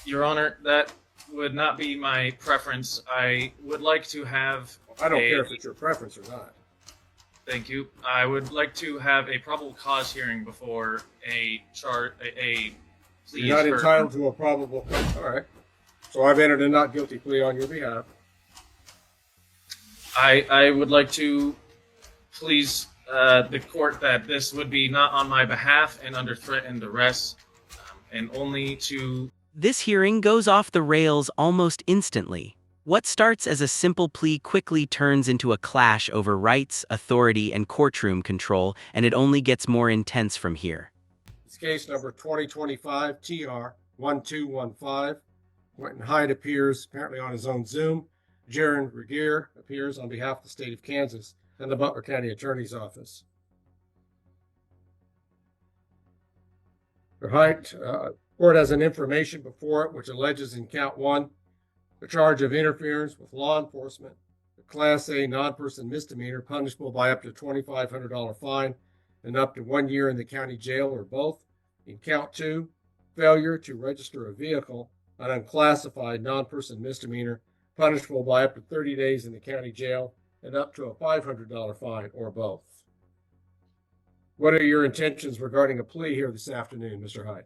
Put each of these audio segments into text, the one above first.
Your Honor, that would not be my preference. I would like to have I don't care a, if it's your preference or not. thank you. I would like to have a probable cause hearing before a plea You're is not heard. entitled to a probable cause. All right. So I've entered a not guilty plea on your behalf. I would like to please the court that this would be not on my behalf and under threat and duress, and only to. This hearing goes off the rails almost instantly. What starts as a simple plea quickly turns into a clash over rights, authority, and courtroom control, and it only gets more intense from here. It's case number 2025 TR 1215. Quentin Hyde appears apparently on his own Zoom. Jaron Regier appears on behalf of the state of Kansas and the Butler County Attorney's Office. The Hyde court has an information before it which alleges in count one the charge of interference with law enforcement, a Class A non-person misdemeanor punishable by up to $2,500 fine and up to 1 year in the county jail or both. In count two, failure to register a vehicle, an unclassified non-person misdemeanor punishable by up to 30 days in the county jail and up to a $500 fine or both. What are your intentions regarding a plea here this afternoon, Mr. Hyde?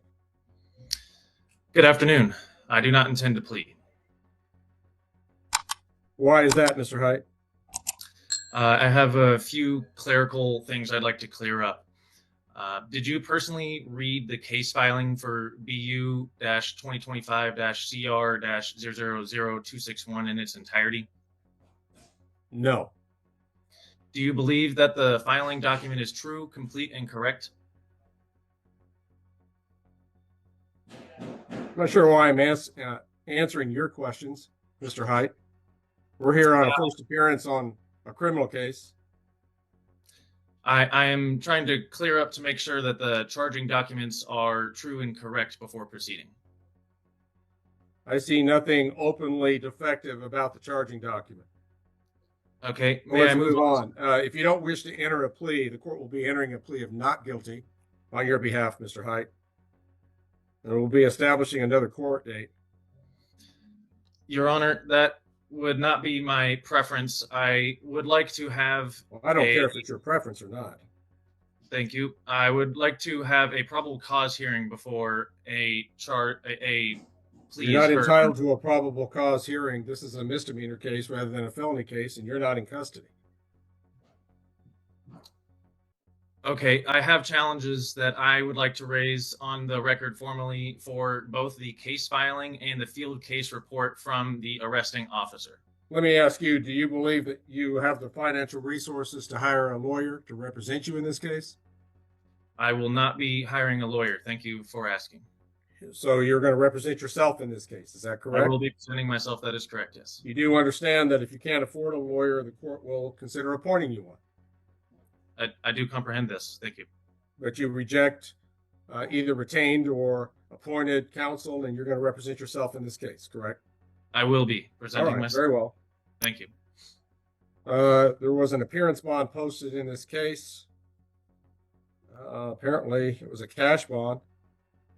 Good afternoon. I do not intend to plead. Why is that, Mr. Hyde? I have a few clerical things I'd like to clear up. Did you personally read the case filing for BU-2025-CR-000261 in its entirety? No. Do you believe that the filing document is true, complete, and correct? I'm not sure why I'm answering your questions, Mr. Hyde. We're here on a first appearance on a criminal case. I am trying to clear up to make sure that the charging documents are true and correct before proceeding. I see nothing openly defective about the charging document. Okay, Well, let's move on. If you don't wish to enter a plea, the court will be entering a plea of not guilty on your behalf, Mr. Hyde. And we'll be establishing another court date. Your Honor, that would not be my preference. I would like to have. Well, I don't care if it's your preference or not. Thank you. I would like to have a probable cause hearing before a plea. You're not entitled to a probable cause hearing. This is a misdemeanor case rather than a felony case, and you're not in custody. Okay, I have challenges that I would like to raise on the record formally for both the case filing and the field case report from the arresting officer. Let me ask you, do you believe that you have the financial resources to hire a lawyer to represent you in this case? I will not be hiring a lawyer. Thank you for asking. So you're going to represent yourself in this case, is that correct? I will be presenting myself. That is correct, yes. You do understand that if you can't afford a lawyer, the court will consider appointing you one. I do comprehend this. Thank you. But you reject either retained or appointed counsel, and you're going to represent yourself in this case, correct? I will be presenting myself. Very well. Thank you. There was an appearance bond posted in this case. Apparently, it was a cash bond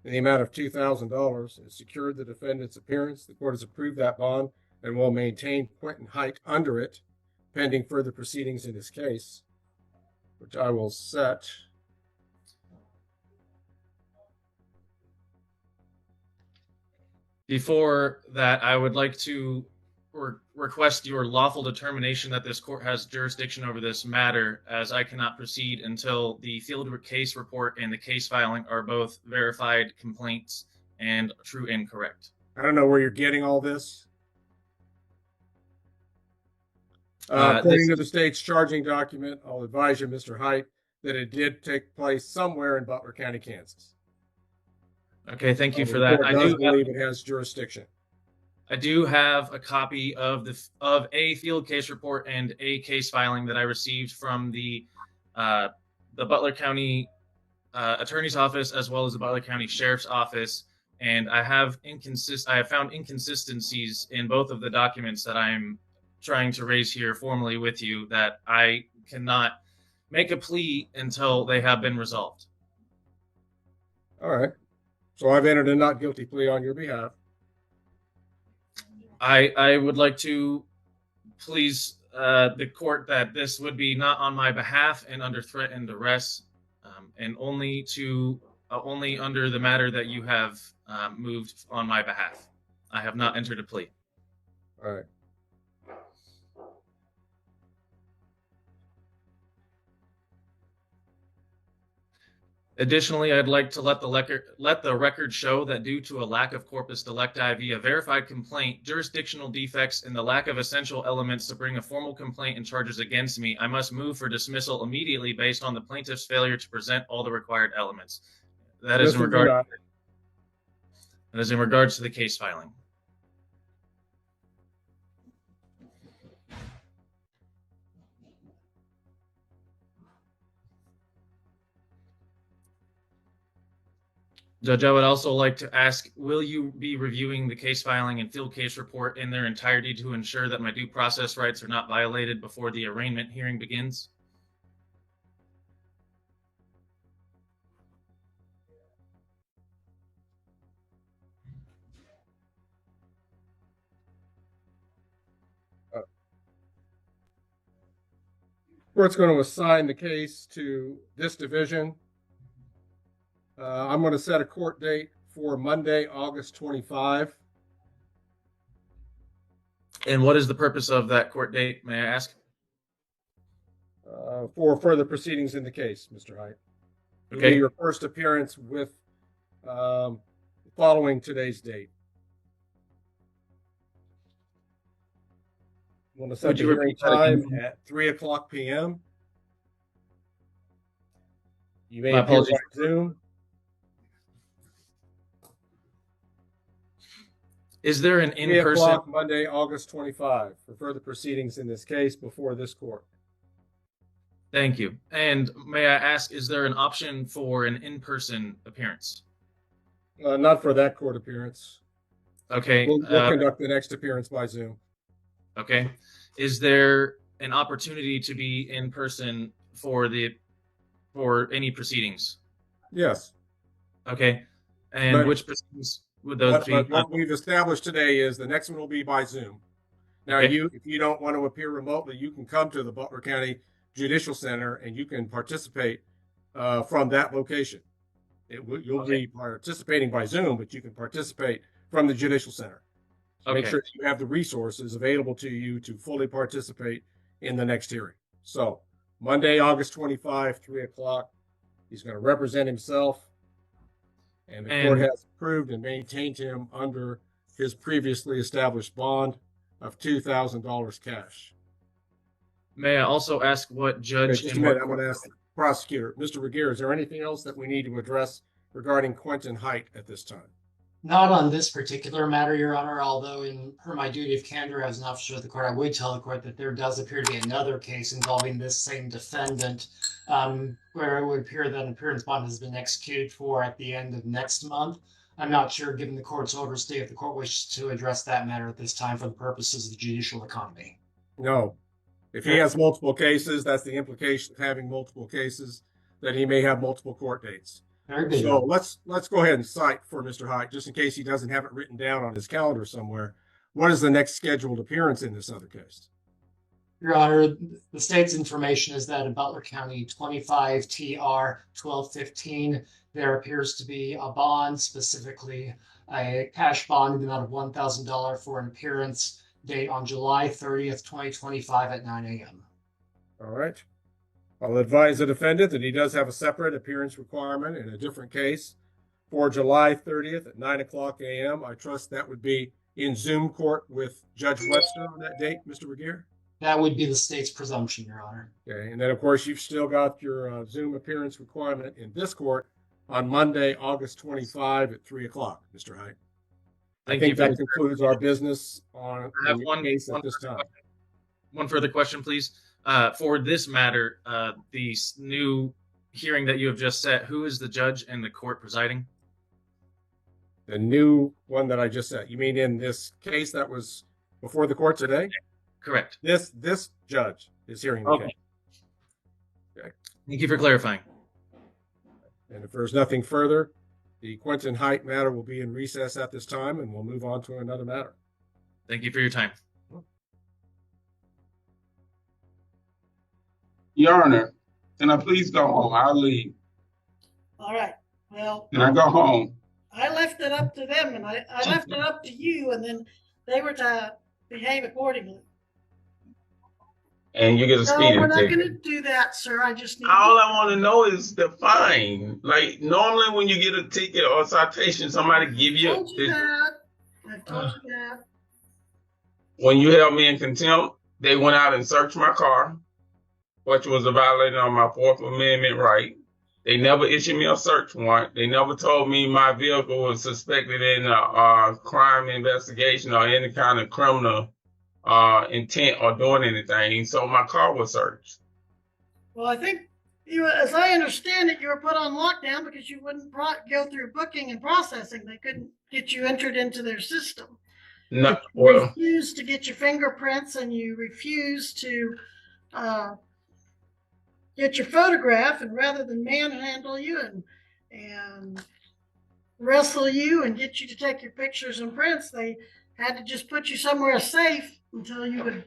in the amount of $2,000. It secured the defendant's appearance. The court has approved that bond and will maintain Quentin Hyde under it, pending further proceedings in this case, which I will set. Before that, I would like to request your lawful determination that this court has jurisdiction over this matter, as I cannot proceed until the field case report and the case filing are both verified complaints and true and correct. I don't know where you're getting all this. According to the state's charging document, I'll advise you, Mr. Hyde, that it did take place somewhere in Butler County, Kansas. Okay, thank you for that. I do believe it has jurisdiction. I do have a copy of a field case report and a case filing that I received from the Butler County Attorney's Office as well as the Butler County Sheriff's Office, and I have found inconsistencies in both of the documents that I'm trying to raise here formally with you that I cannot make a plea until they have been resolved. All right. So I've entered a not guilty plea on your behalf. I would like to please the court that this would be not on my behalf and under threat and duress, and only under the matter that you have moved on my behalf. I have not entered a plea. All right. Additionally, I'd like to let the record show that due to a lack of corpus delicti via verified complaint, jurisdictional defects, and the lack of essential elements to bring a formal complaint and charges against me, I must move for dismissal immediately based on the plaintiff's failure to present all the required elements. That is in regards to the case filing. Judge, I would also like to ask, will you be reviewing the case filing and field case report in their entirety to ensure that my due process rights are not violated before the arraignment hearing begins? Court's going to assign the case to this division. I'm going to set a court date for Monday, August 25. And what is the purpose of that court date, may I ask? For further proceedings in the case, Mr. Height. Okay. It'll be your first appearance with following today's date. I'm going to set the hearing time at 3:00 p.m. You may appear by Zoom. Is there an in-person? 3:00 Monday, August 25 for further proceedings in this case before this court. Thank you. And may I ask, is there an option for an in-person appearance? Not for that court appearance. Okay. We'll conduct the next appearance by Zoom. Okay. Is there an opportunity to be in person for any proceedings? Yes. Okay. And which proceedings would those be? What we've established today is the next one will be by Zoom. Now, Okay. if you don't want to appear remotely, you can come to the Butler County Judicial Center and you can participate from that location. You'll be participating by Zoom, but you can participate from the Judicial Center. So make sure that you have the resources available to you to fully participate in the next hearing. So Monday, August 25, 3:00. He's going to represent himself, and the court has approved and maintained him under his previously established bond of $2,000 cash. May I also ask what judge? Just a minute, I'm going to ask the prosecutor, Mr. Regier, is there anything else that we need to address regarding Quentin Height at this time? Not on this particular matter, Your Honor, although in per my duty of candor as an officer of the court, I would tell the court that there does appear to be another case involving this same defendant, where it would appear that an appearance bond has been executed for at the end of next month. I'm not sure, given the court's overstay, if the court wishes to address that matter at this time for the purposes of the judicial economy. No. If he has multiple cases, that's the implication of having multiple cases, that he may have multiple court dates. Very good. So let's go ahead and cite for Mr. Height, just in case he doesn't have it written down on his calendar somewhere. What is the next scheduled appearance in this other case? Your Honor, the state's information is that in Butler County 25 TR 1215, there appears to be a bond, specifically a cash bond in the amount of $1,000 for an appearance date on July 30th, 2025 at 9 a.m. All right. I'll advise the defendant that he does have a separate appearance requirement in a different case for July 30th at 9:00 a.m. I trust that would be in Zoom court with Judge Webster on that date, Mr. Regier? That would be the state's presumption, Your Honor. Okay, and then of course you've still got your Zoom appearance requirement in this court on Monday, August 25 at 3:00, Mr. Height. I think that concludes our business on the case at this time. One further question, please. For this matter, the new hearing that you have just set, who is the judge and the court presiding? The new one that I just said. You mean in this case that was before the court today? Correct. This judge is hearing the case. Okay. Thank you for clarifying. And if there's nothing further, the Quentin Height matter will be in recess at this time, and we'll move on to another matter. Thank you for your time. Your Honor, can I please go home? I'll leave. All right. Well, Can I go home? I left it up to them, and I left it up to you, and then they were to behave accordingly. And you get a No, speeding we're not ticket. going to do that, sir. I just need. All I want to know is the fine. Like normally, when you get a ticket or a citation, somebody give you. Told you that. I've told you that. When you held me in contempt, they went out and searched my car, which was a violation of my Fourth Amendment right. They never issued me a search warrant. They never told me my vehicle was suspected in a crime investigation or any kind of criminal intent or doing anything. So my car was searched. Well, I think you, as I understand it, you were put on lockdown because you wouldn't go through booking and processing. They couldn't get you entered into their system. No, You refused to get your fingerprints, and you refused to get your photograph. And rather than manhandle you and wrestle you and get you to take your pictures and prints, they had to just put you somewhere safe until you would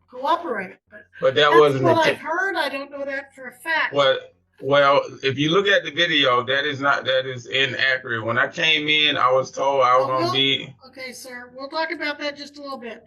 cooperate. but that That's wasn't what the I've heard. I don't know that for a fact. Well, if you look at the video, that is inaccurate. When I came in, I was told I was gonna be. Okay, sir. We'll talk about that just a little bit.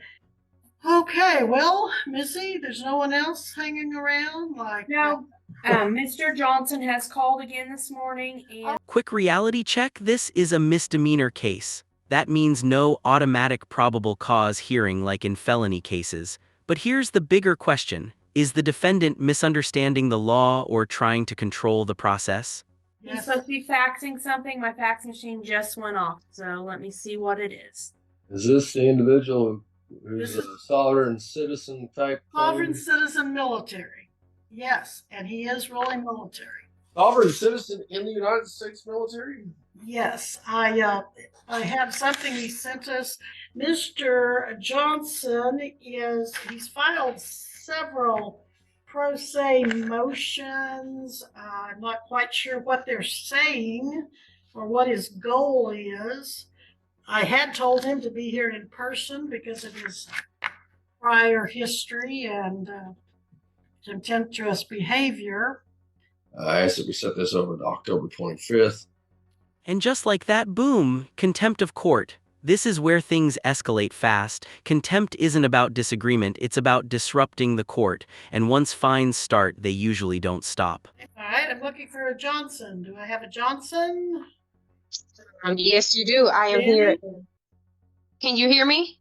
Okay, well, Missy, there's no one else hanging around? No. Mr. Johnson has called again this morning, and Quick reality check, this is a misdemeanor case. That means no automatic probable cause hearing like in felony cases. But here's the bigger question. Is the defendant misunderstanding the law or trying to control the process? he's supposed to be faxing something. My fax machine just went off, so let me see what it is. Is this the individual who's a sovereign citizen type? Sovereign citizen military. Yes, and he is really military. Sovereign citizen in the United States military? Yes, I have something he sent us. Mr. Johnson he's filed several pro se motions. I'm not quite sure what they're saying or what his goal is. I had told him to be here in person because of his prior history and contemptuous behavior. I asked that we set this over to October 25th. And just like that, boom, contempt of court. This is where things escalate fast. Contempt isn't about disagreement, it's about disrupting the court. And once fines start, they usually don't stop. All right, I'm looking for a Johnson. Do I have a Johnson? Yes, you do. I am Danny? here. Can you hear me?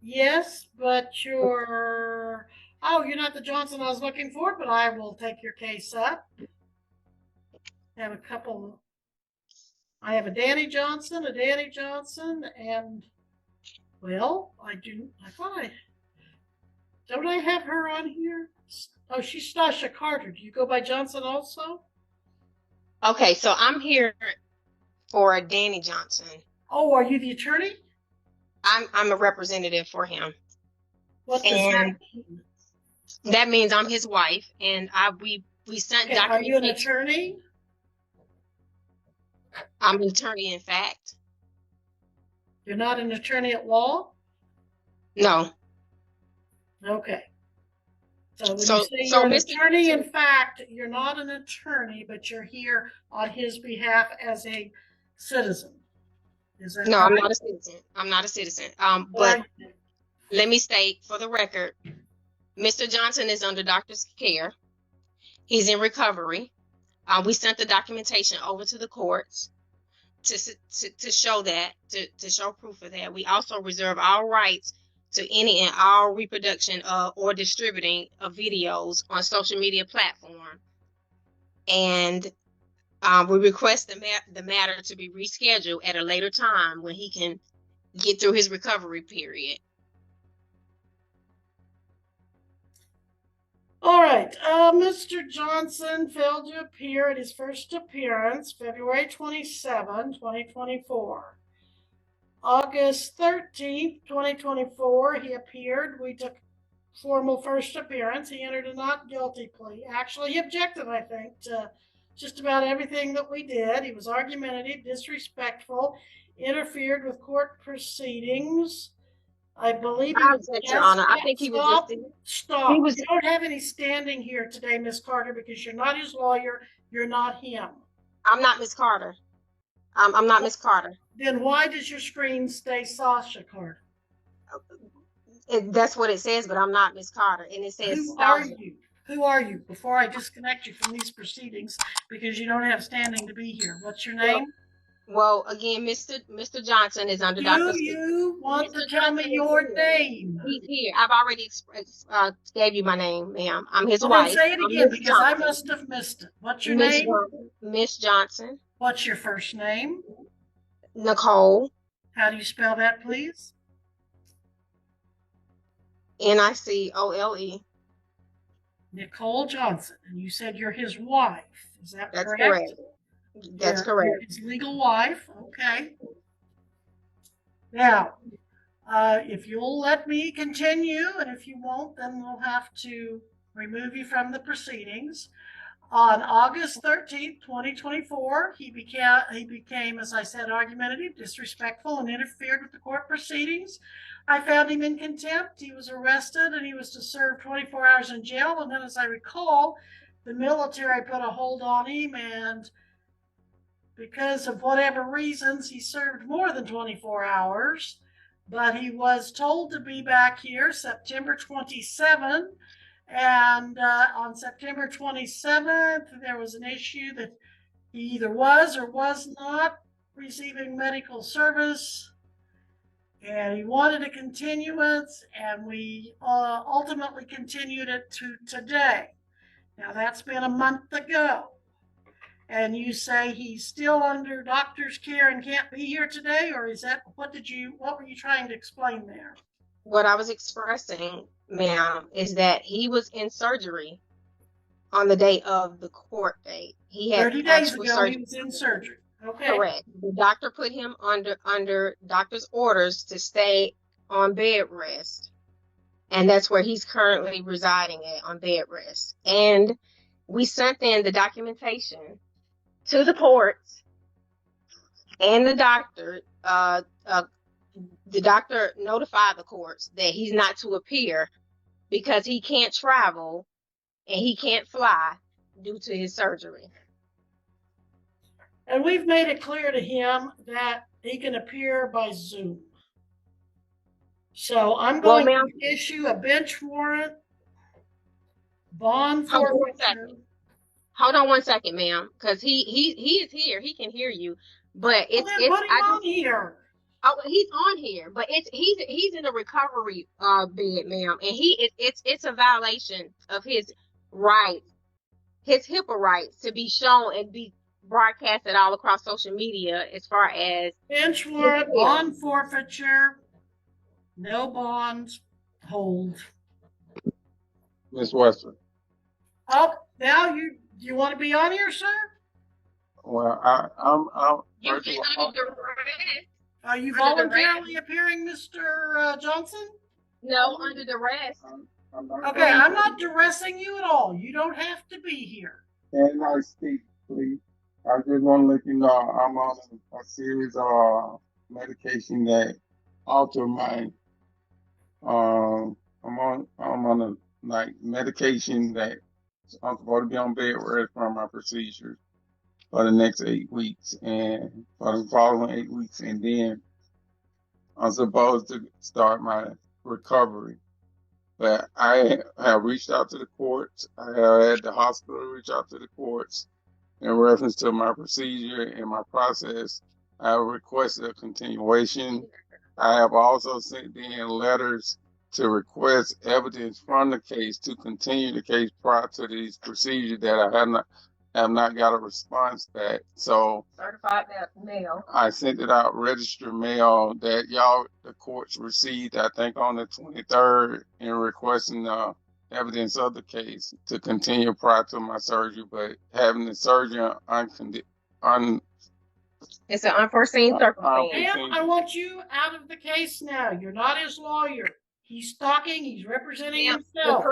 Yes, but you're not the Johnson I was looking for, but I will take your case up. I have a couple. I have a Danny Johnson, and well, don't I have her on here? Oh, she's Stasha Carter. Do you go by Johnson also? Okay, so I'm here for Danny Johnson. Oh, are you the attorney? I'm a representative for him. What does that mean? That means I'm his wife, and we sent Okay, are you an documentation. attorney? I'm an attorney, in fact. You're not an attorney at law? No. Okay. So when So- you say so you're an Mr. attorney, in fact, you're not an attorney, but you're here on his behalf as a citizen. Is that No, I'm right? not a citizen. I'm not a citizen. Well, But let me state for the record, Mr. Johnson is under doctor's care. He's in recovery. We sent the documentation over to the courts to show that, to show proof of that. We also reserve our rights to any and all reproduction or distributing of videos on social media platform. And we request the matter to be rescheduled at a later time when he can get through his recovery period. all right. Mr. Johnson failed to appear at his first appearance, February 27, 2024. August 13th, 2024, he appeared. We took formal first appearance. He entered a not guilty plea. Actually, he objected, I think, to just about everything that we did. He was argumentative, disrespectful, interfered with court proceedings. I believe I he object, Your Honor. I think he was stop, just. stop. He was. You don't have any standing here today, Miss Carter, because you're not his lawyer. You're not him. I'm not Miss Carter. I'm not Miss Carter. Then why does your screen say Sasha Carter? That's what it says, but I'm not Miss Carter, and it says Who are Sasha. you? Who are you? Before I disconnect you from these proceedings, because you don't have standing to be here. What's your name? Well, again, Mr. Johnson is under Do Dr. you want to Mr. tell me Johnson your is here. name? He's here. I've already gave you my name, ma'am. I'm his Well, then wife. say it I'm again, Miss because I Johnson. must have missed it. What's your Miss name? Johnson. Miss Johnson. What's your first name? Nicole. How do you spell that, please? Nicole. Nicole Johnson. And you said you're his wife. Is that That's correct? correct. That's correct. You're his legal wife. Okay. Now, if you'll let me continue, and if you won't, then we'll have to remove you from the proceedings. On August 13th, 2024, he became, as I said, argumentative, disrespectful, and interfered with the court proceedings. I found him in contempt. He was arrested, and he was to serve 24 hours in jail. And then, as I recall, the military put a hold on him, and because of whatever reasons, he served more than 24 hours. But he was told to be back here September 27th. And on September 27th, there was an issue that he either was or was not receiving medical service. And he wanted a continuance, and we ultimately continued it to today. Now, that's been a month ago. And you say he's still under doctor's care and can't be here today, or is that what were you trying to explain there? What I was expressing, ma'am, is that he was in surgery on the day of the court date. He had 30 days actual ago, surgery. he was in surgery. Okay. Correct. The doctor put him under doctor's orders to stay on bed rest. And that's where he's currently residing at, on bed rest. And we sent in the documentation to the courts and the doctor. The doctor notified the courts that he's not to appear because he can't travel and he can't fly due to his surgery. And we've made it clear to him that he can appear by Zoom. So I'm going to issue a bench warrant, bond forfeiture. Hold on one second, ma'am, because he is here. He can hear you, but it's put him on here. Oh, he's on here, but he's in a recovery bed, ma'am, and it's a violation of his rights, his HIPAA rights, to be shown and be broadcasted all across social media as far as bench warrant, bond forfeiture, no bonds, hold. Ms. Western. Oh, now you want to be on here, sir? Well, I'm Are you voluntarily appearing, Mr. Johnson? No, under duress. Okay, I'm not duressing you at all. You don't have to be here. Can I speak, please? I just want to let you know I'm on a series of medication that alter my. I'm on a medication that I'm supposed to be on bed rest from my procedures for the next 8 weeks, and for the following 8 weeks, and then I'm supposed to start my recovery. But I have reached out to the courts. I have had the hospital reach out to the courts in reference to my procedure and my process. I have requested a continuation. I have also sent in letters to request evidence from the case to continue the case prior to these procedures that I have not got a response back. So certified mail. I sent it out registered mail that the courts received, I think, on the 23rd, in requesting evidence of the case to continue prior to my surgery. But having the surgery it's an unforeseen circumstance. Ma'am, I want you out of the case now. You're not his lawyer. He's talking. He's representing himself.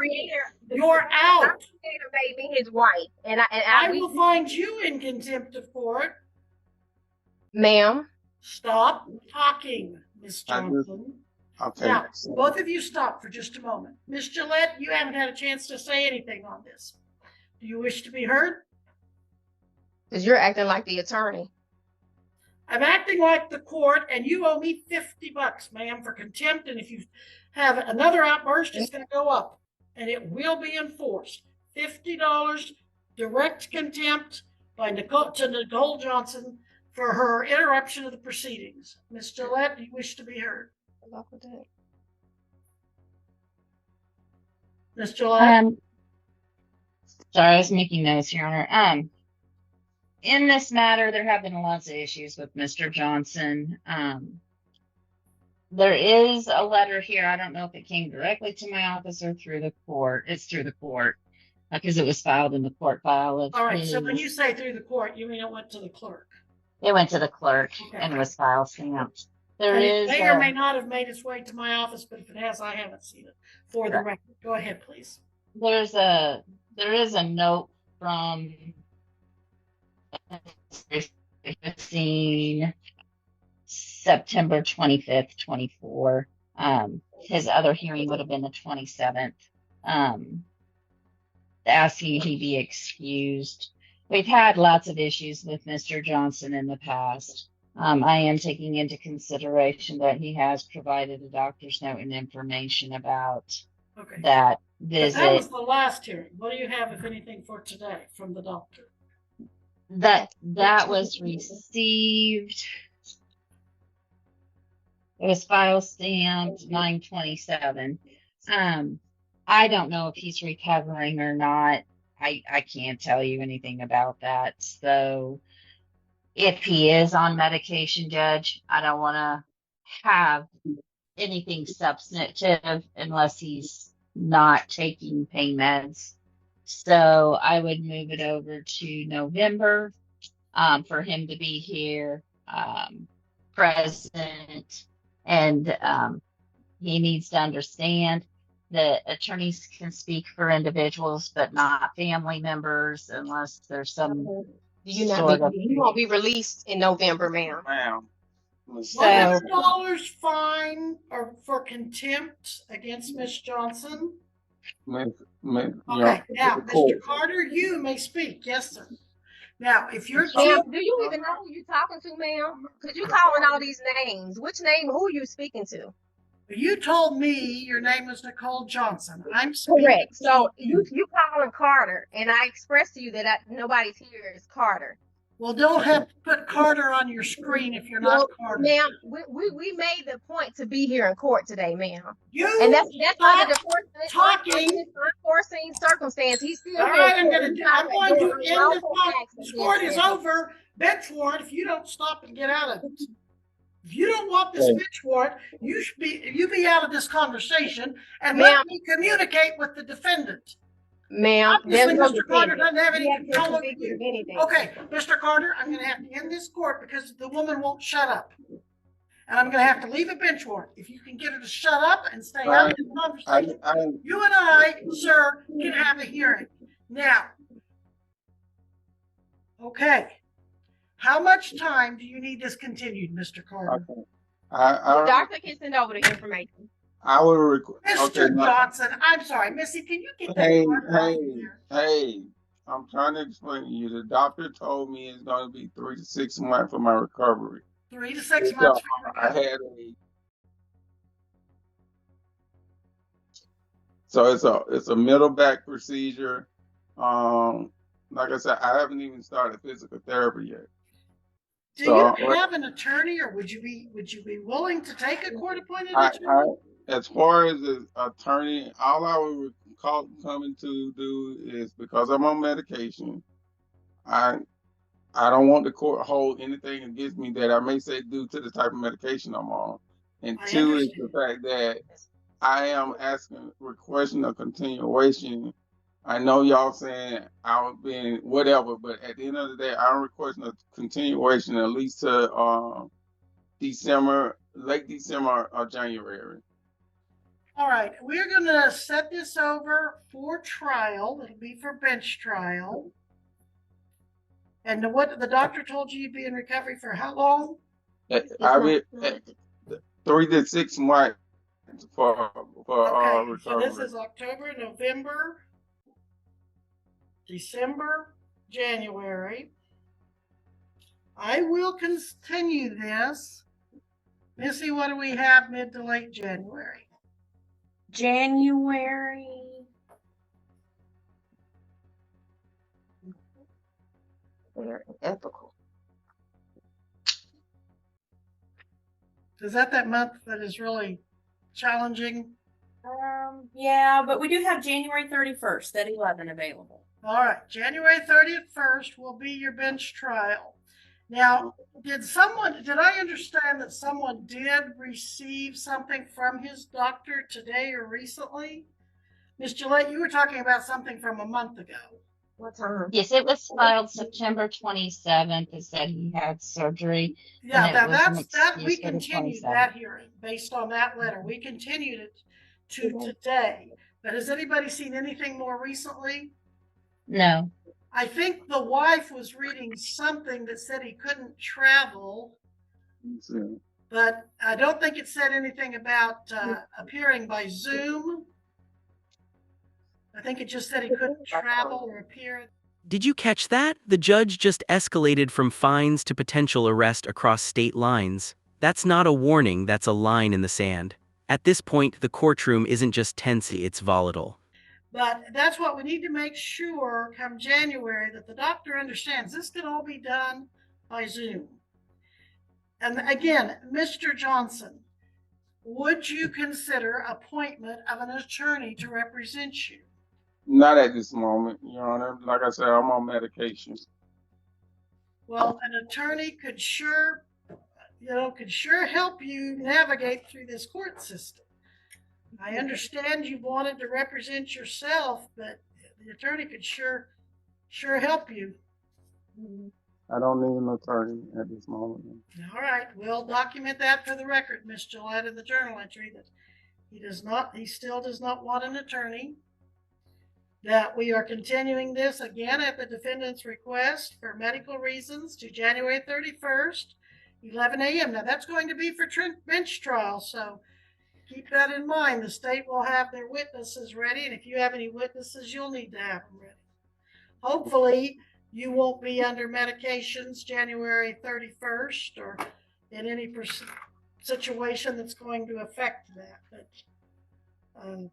You're out. The creator made me his wife, and I will find you in contempt of court. Ma'am, stop talking, Miss Johnson. Okay. Now, both of you stop for just a moment. Ms. Gillette, you haven't had a chance to say anything on this. Do you wish to be heard? Because you're acting like the attorney. I'm acting like the court, and you owe me $50, ma'am, for contempt. And if you have another outburst, it's going to go up, and it will be enforced. $50 direct contempt by Nicole Johnson for her interruption of the proceedings. Ms. Gillette, do you wish to be heard? Ms. Gillette? Sorry, I was making notes, Your Honor. In this matter, there have been lots of issues with Mr. Johnson. There is a letter here. I don't know if it came directly to my office or through the court. It's through the court because it was filed in the court file. All right, so when you say through the court, you mean it went to the clerk? It went to the clerk and was filed stamped. There is may or may not have made its way to my office, but if it has, I haven't seen it. For the record, go ahead, please. There is a note from 15 September 25th, 24. His other hearing would have been the 27th. Asking he be excused. We've had lots of issues with Mr. Johnson in the past. I am taking into consideration that he has provided a doctor's note and information about that visit. But that was the last hearing. What do you have, if anything, for today from the doctor? That was received. It was file stamped 9/27. I don't know if he's recovering or not. I can't tell you anything about that. So if he is on medication, Judge, I don't want to have anything substantive unless he's not taking pain meds. So I would move it over to November for him to be here, present, and he needs to understand that attorneys can speak for individuals, but not family members unless there's some You won't be released in November, ma'am. $100 fine or for contempt against Miss Johnson. Okay, now, Mr. Carter, you may speak. Yes, sir. Now, if you're ma'am, do you even know who you're talking to, ma'am? Because you're calling all these names. Which name? Who are you speaking to? You told me your name was Nicole Johnson. I'm speaking. Correct. So you calling Carter, and I expressed to you that nobody's here is Carter. Well, don't have to put Carter on your screen if you're not Carter. Ma'am, we made the point to be here in court today, ma'am. And that's under the unforeseen circumstance. He's still all right, I'm going to end this talk. This court is over. Bench warrant, if you don't stop and get out of it. If you don't want this bench warrant, you be out of this conversation and let me communicate with the defendant. Ma'am, obviously, Mr. Carter doesn't have any control over you. Okay, Mr. Carter, I'm going to have to end this court because the woman won't shut up. And I'm going to have to leave a bench warrant. If you can get her to shut up and stay out of the conversation, you and I, sir, can have a hearing. Now, okay. How much time do you need this continued, Mr. Carter? The doctor can send over the information. I will request. Mr. Johnson, I'm sorry, Missy, can you get that? Hey, I'm trying to explain to you. The doctor told me it's going to be 3 to 6 months for my recovery. 3 to 6 months for your recovery. So it's a middle back procedure. Like I said, I haven't even started physical therapy yet. Do you have an attorney, or would you be willing to take a court-appointed attorney? As far as an attorney, all I would coming to do is, because I'm on medication, I don't want the court hold anything against me that I may say due to the type of medication I'm on. And two is the fact that I am requesting a continuation. I know y'all saying I've been whatever, but at the end of the day, I'm requesting a continuation at least to December, late December or January. All right, we're going to set this over for trial. It'll be for bench trial. And what the doctor told you you'd be in recovery for how long? 3 to 6 months. for Okay, so this recovery. is October, November, December, January. I will continue this. Missy, what do we have mid to late January? January. They're ethical. Is that month that is really challenging? Yeah, but we do have January 31st at 11 available. All right, January 31st will be your bench trial. Now, did I understand that someone did receive something from his doctor today or recently? Ms. Gillette, you were talking about something from a month ago. What time? Yes, it was filed September 27th. It said he had surgery. Yeah, and it was an we excuse for the continued 27th. that hearing based on that letter. We continued it to today. But has anybody seen anything more recently? No. I think the wife was reading something that said he couldn't travel, but I don't think it said anything about appearing by Zoom. I think it just said he couldn't travel or appear. Did you catch that? The judge just escalated from fines to potential arrest across state lines. That's not a warning, that's a line in the sand. At this point, the courtroom isn't just tense, it's volatile. But that's what we need to make sure come January, that the doctor understands this can all be done by Zoom. And again, Mr. Johnson, would you consider appointment of an attorney to represent you? Not at this moment, Your Honor. Like I said, I'm on medication. Well, an attorney could sure help you navigate through this court system. I understand you wanted to represent yourself, but the attorney could sure help you. I don't need an attorney at this moment. All right, we'll document that for the record, Ms. Gillette, in the journal entry, that he still does not want an attorney. That we are continuing this again at the defendant's request for medical reasons to January 31st, 11 a.m. Now that's going to be for bench trial, so keep that in mind. The state will have their witnesses ready, and if you have any witnesses, you'll need to have them ready. Hopefully, you won't be under medications January 31st or in any situation that's going to affect that. But,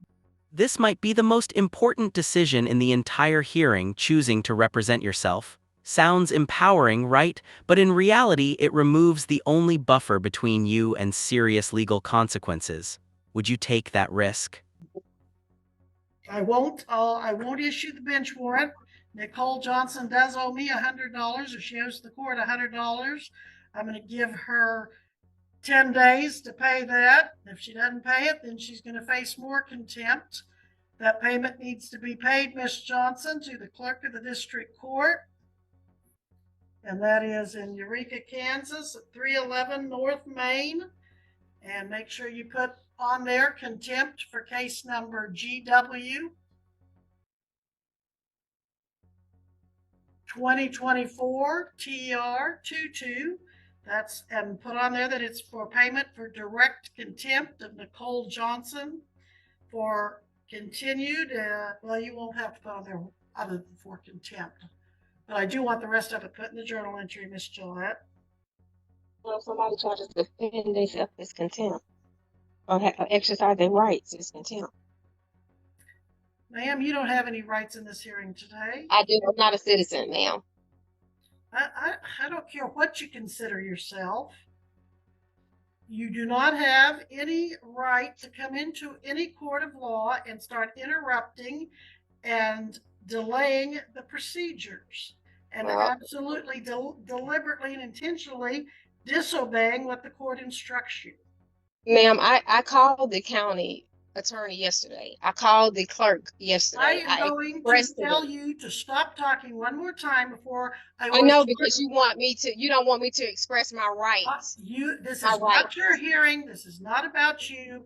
This might be the most important decision in the entire hearing, choosing to represent yourself. Sounds empowering, right? But in reality, it removes the only buffer between you and serious legal consequences. Would you take that risk? I won't issue the bench warrant. Nicole Johnson does owe me $100, or she owes the court $100. I'm going to give her 10 days to pay that. If she doesn't pay it, then she's going to face more contempt. That payment needs to be paid, Ms. Johnson, to the clerk of the district court. And that is in Eureka, Kansas, at 311 North Main. And make sure you put on there contempt for case number GW 2024 TR22. And put on there that it's for payment for direct contempt of Nicole Johnson for continued. Well, you won't have to put on there other than for contempt, but I do want the rest of it put in the journal entry, Miss Gillette. Well, if somebody tries to defend themselves as contempt or exercise their rights as contempt. Ma'am, you don't have any rights in this hearing today. I do. I'm not a citizen, ma'am. I don't care what you consider yourself. You do not have any right to come into any court of law and start interrupting and delaying the procedures and absolutely deliberately and intentionally disobeying what the court instructs you. Ma'am, I called the county attorney yesterday. I called the clerk yesterday. I am going to tell you to stop talking one more time before I know, because you don't want me to express my rights. This is not your hearing. This is not about you.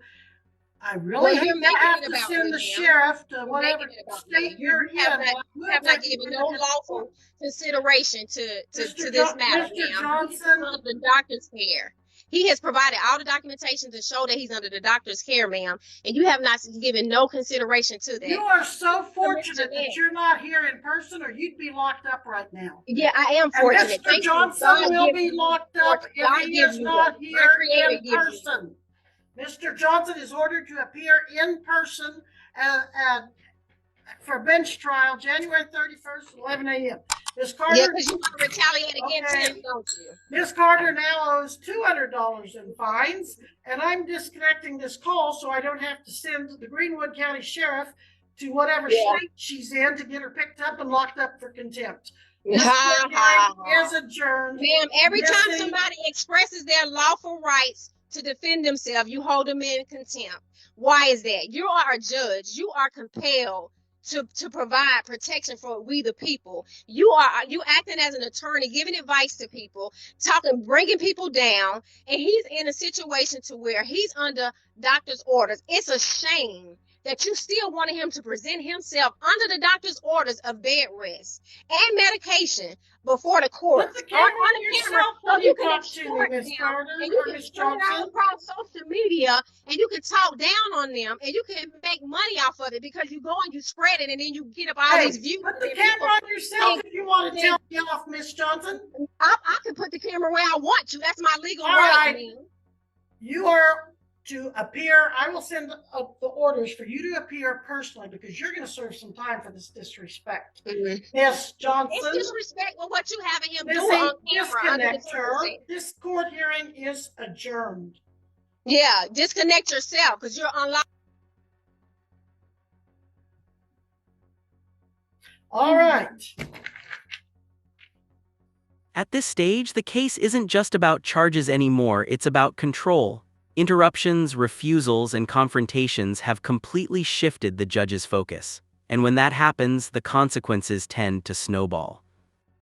I really have to send the sheriff to whatever state you're in. Have not given no lawful consideration to this matter, Mr. Johnson, of the doctor's care. He has provided all the documentation to show that he's under the doctor's care, ma'am, and you have not given no consideration to that. You are so fortunate that you're not here in person, or you'd be locked up right now. Yeah, I am fortunate. And Mr. Johnson will be locked up if he is not here in person. Mr. Johnson is ordered to appear in person for bench trial January 31st, 11 a.m. Ms. Carter. Yeah, because you want to retaliate against him, don't you? Ms. Carter now owes $200 in fines, and I'm disconnecting this call so I don't have to send the Greenwood County Sheriff to whatever state she's in to get her picked up and locked up for contempt. This hearing is adjourned. Ma'am, every time somebody expresses their lawful rights to defend themselves, you hold them in contempt. Why is that? You are a judge. You are compelled to provide protection for we the people. You acting as an attorney, giving advice to people, bringing people down, and he's in a situation to where he's under doctor's orders. It's a shame that you still wanted him to present himself under the doctor's orders of bed rest and medication before the court. Put the camera on yourself so you can talk to me, Ms. Carter, and you or can Ms. share it out Johnson. across social media, and you can talk down on them, and you can make money off of it because you go and you spread it, and then you get up all these views. Put the camera on yourself if you want to tell me off, Ms. Johnson. I can put the camera where I want to. That's my legal All right. right. You are to appear. I will send the orders for you to appear personally because you're going to serve some time for this disrespect. Ms. Johnson. It's disrespect with what you having him do Missy, on camera. disconnect her. This court hearing is adjourned. Yeah, disconnect yourself because you're unlawful. All right. At this stage, the case isn't just about charges anymore, it's about control. Interruptions, refusals, and confrontations have completely shifted the judge's focus. And when that happens, the consequences tend to snowball.